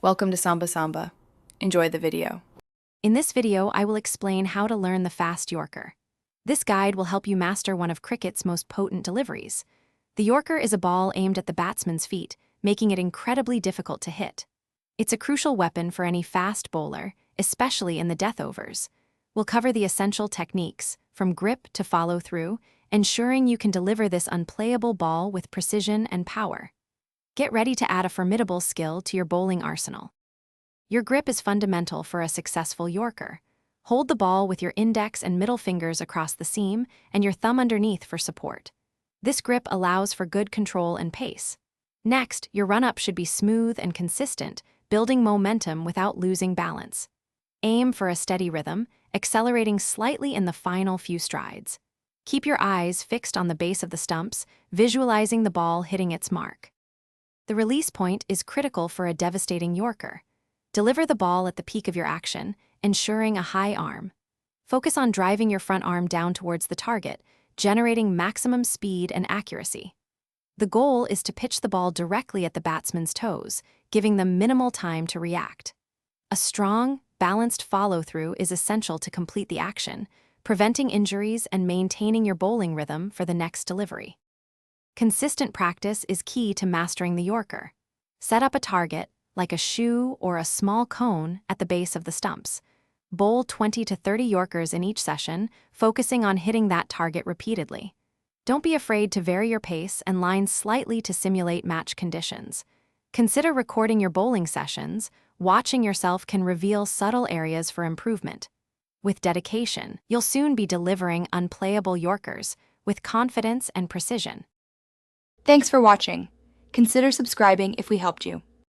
Welcome to Samba Samba. Enjoy the video. In this video, I will explain how to learn the fast Yorker. This guide will help you master one of cricket's most potent deliveries. The Yorker is a ball aimed at the batsman's feet, making it incredibly difficult to hit. It's a crucial weapon for any fast bowler, especially in the death overs. We'll cover the essential techniques, from grip to follow-through, ensuring you can deliver this unplayable ball with precision and power. Get ready to add a formidable skill to your bowling arsenal. Your grip is fundamental for a successful Yorker. Hold the ball with your index and middle fingers across the seam and your thumb underneath for support. This grip allows for good control and pace. Next, your run-up should be smooth and consistent, building momentum without losing balance. Aim for a steady rhythm, accelerating slightly in the final few strides. Keep your eyes fixed on the base of the stumps, visualizing the ball hitting its mark. The release point is critical for a devastating Yorker. Deliver the ball at the peak of your action, ensuring a high arm. Focus on driving your front arm down towards the target, generating maximum speed and accuracy. The goal is to pitch the ball directly at the batsman's toes, giving them minimal time to react. A strong, balanced follow-through is essential to complete the action, preventing injuries and maintaining your bowling rhythm for the next delivery. Consistent practice is key to mastering the Yorker. Set up a target, like a shoe or a small cone, at the base of the stumps. Bowl 20 to 30 Yorkers in each session, focusing on hitting that target repeatedly. Don't be afraid to vary your pace and line slightly to simulate match conditions. Consider recording your bowling sessions. Watching yourself can reveal subtle areas for improvement. With dedication, you'll soon be delivering unplayable Yorkers with confidence and precision. Thanks for watching. Consider subscribing if we helped you.